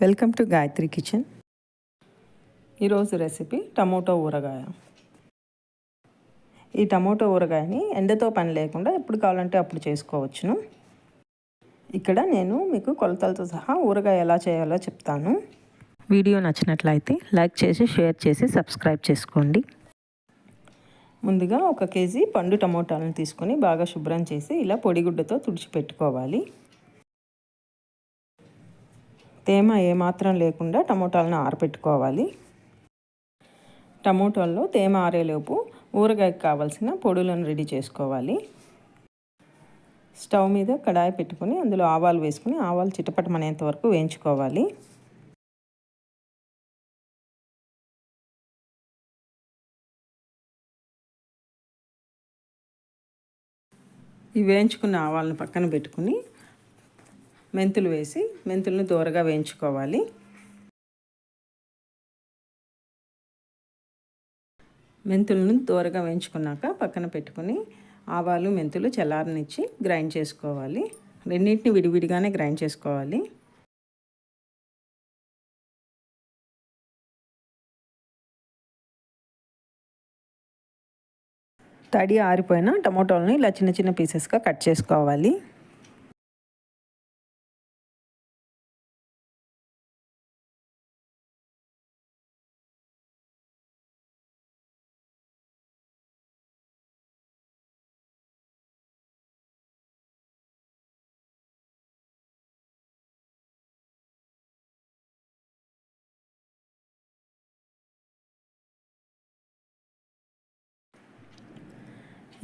Welcome to Gayatri kitchen. ఈరోజు recipe tomato ఊరగాయ. ఈ టమోటో ఊరగాయని ఎండతో పని లేకుండా ఎప్పుడు కావాలంటే అప్పుడు చేసుకోవచ్చును. ఇక్కడ నేను మీకు కొలతలతో సహా ఊరగాయ ఎలా చేయాలో చెప్తాను. వీడియో నచ్చినట్లయితే లైక్ చేసి షేర్ చేసి సబ్స్క్రైబ్ చేసుకోండి. ముందుగా 1 కేజీ పండు టమోటాలను తీసుకొని బాగా శుభ్రం చేసి ఇలా పొడిగుడ్డతో తుడిచిపెట్టుకోవాలి. తేమ ఏమాత్రం లేకుండా టమోటాలను ఆరబెట్టుకోవాలి. టమోటాల్లో తేమ ఆరేలోపు ఊరగాయకు కావాల్సిన పొడులను రెడీ చేసుకోవాలి. స్టవ్ మీద కడాయి పెట్టుకుని అందులో ఆవాలు వేసుకుని ఆవాలు చిటపటమనేంత వరకు వేయించుకోవాలి. ఈ వేయించుకున్న ఆవాలను పక్కన పెట్టుకుని మెంతులు వేసి మెంతులను దోరగా వేయించుకోవాలి. మెంతులను దోరగా వేయించుకున్నాక పక్కన పెట్టుకుని ఆవాలు మెంతులు చల్లారనిచ్చి గ్రైండ్ చేసుకోవాలి. రెండింటిని విడివిడిగానే గ్రైండ్ చేసుకోవాలి. తడి ఆరిపోయిన టమోటాలను ఇలా చిన్న చిన్న పీసెస్గా కట్ చేసుకోవాలి.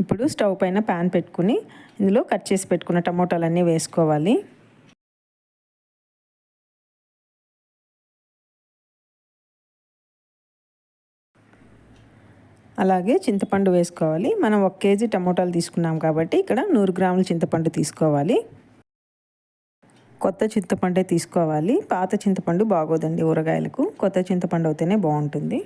ఇప్పుడు స్టవ్ పైన ప్యాన్ పెట్టుకుని ఇందులో కట్ చేసి పెట్టుకున్న టమోటాలన్నీ వేసుకోవాలి. అలాగే చింతపండు వేసుకోవాలి. మనం 1 కేజీ టమోటాలు తీసుకున్నాం కాబట్టి ఇక్కడ 100 గ్రాముల చింతపండు తీసుకోవాలి. కొత్త చింతపండే తీసుకోవాలి. పాత చింతపండు బాగోదండి ఊరగాయలకు. కొత్త చింతపండు అయితేనే బాగుంటుంది.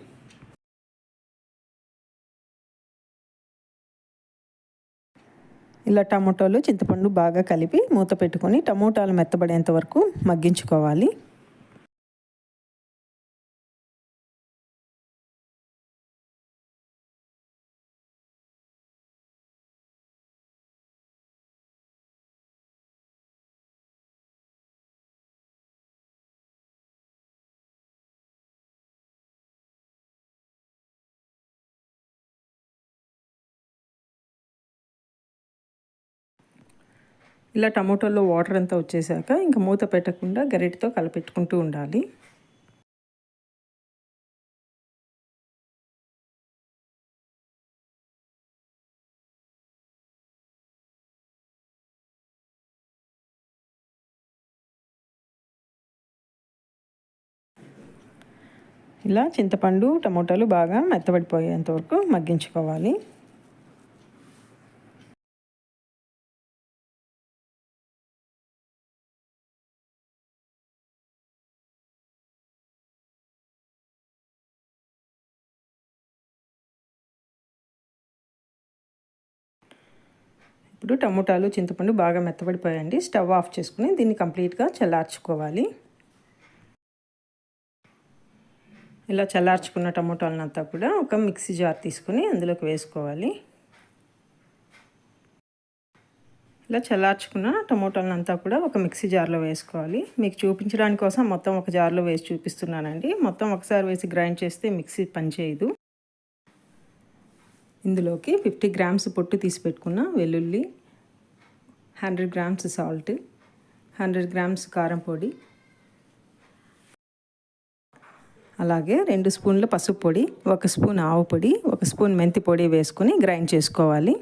ఇలా టమోటాలు చింతపండు బాగా కలిపి మూత పెట్టుకొని టమోటాలు మెత్తబడేంత వరకు మగ్గించుకోవాలి. ఇలా టమోటాల్లో వాటర్ అంతా వచ్చేసాక ఇంకా మూత పెట్టకుండా గరిటెతో కలిపెట్టుకుంటూ ఉండాలి. ఇలా చింతపండు టమోటాలు బాగా మెత్తబడిపోయేంత వరకు మగ్గించుకోవాలి. ఇప్పుడు టమోటాలు చింతపండు బాగా మెత్తబడిపోయాయండి. స్టవ్ ఆఫ్ చేసుకుని దీన్ని కంప్లీట్గా చల్లార్చుకోవాలి. ఇలా చల్లార్చుకున్న టమోటాలనంతా కూడా ఒక మిక్సీ జార్ తీసుకుని అందులోకి వేసుకోవాలి. ఇలా చల్లార్చుకున్న టమోటాలనంతా కూడా ఒక మిక్సీ జార్లో వేసుకోవాలి. మీకు చూపించడానికి కోసం మొత్తం ఒక జార్లో వేసి చూపిస్తున్నానండి. మొత్తం ఒకసారి వేసి గ్రైండ్ చేస్తే మిక్సీ పనిచేయదు. ఇందులోకి 50 గ్రామ్స్ పొట్టు తీసి పెట్టుకున్న వెల్లుల్లి, 100 గ్రామ్స్ సాల్ట్, 100 గ్రామ్స్ కారం పొడి, అలాగే 2 స్పూన్ల పసుపు పొడి, 1 స్పూన్ ఆవు పొడి, 1 స్పూన్ మెంతి పొడి వేసుకొని గ్రైండ్ చేసుకోవాలి.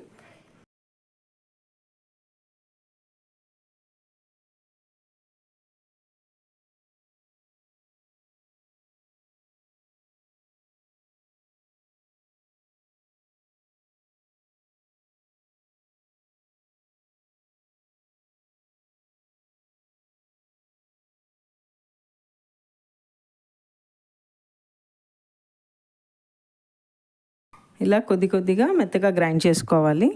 ఇలా కొద్ది కొద్దిగా మెత్తగా గ్రైండ్ చేసుకోవాలి.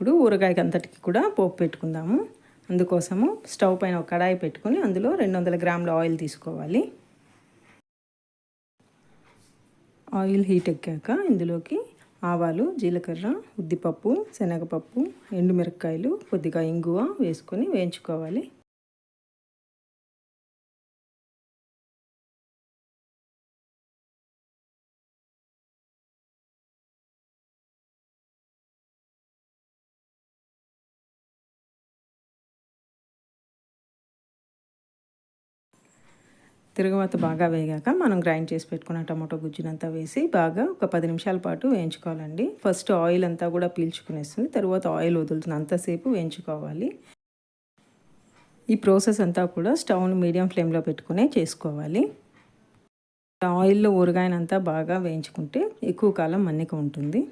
ఇప్పుడు ఊరగాయకి అంతటికి కూడా పోపు పెట్టుకుందాము. అందుకోసము స్టవ్ పైన ఒక కడాయి పెట్టుకొని అందులో 200 గ్రాముల ఆయిల్ తీసుకోవాలి. ఆయిల్ హీట్ ఎక్కాక ఇందులోకి ఆవాలు, జీలకర్ర, ఉద్దిపప్పు, శనగపప్పు, ఎండుమిరపకాయలు, కొద్దిగా ఇంగువ వేసుకొని వేయించుకోవాలి. తిరగమాత బాగా వేగాక మనం గ్రైండ్ చేసి పెట్టుకున్న టమాటో గుజ్జునంతా వేసి బాగా ఒక 10 నిమిషాల పాటు వేయించుకోవాలండి. ఫస్ట్ ఆయిల్ అంతా కూడా పీల్చుకునేస్తుంది, తర్వాత ఆయిల్ వదులుతుంది, అంతసేపు వేయించుకోవాలి. ఈ ప్రాసెస్ అంతా కూడా స్టవ్ను మీడియం ఫ్లేమ్లో పెట్టుకునే చేసుకోవాలి. ఆయిల్లో ఊరగాయనంతా బాగా వేయించుకుంటే ఎక్కువ కాలం మన్నిక ఉంటుంది.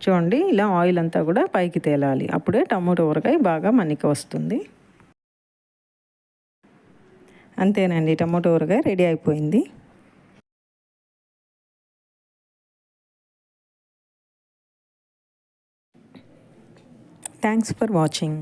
చూడండి, ఇలా ఆయిల్ అంతా కూడా పైకి తేలాలి. అప్పుడే టమాటో ఊరగాయ బాగా మన్నిక వస్తుంది. అంతేనండి, టమాటో ఊరగాయ రెడీ అయిపోయింది. Thanks for watching.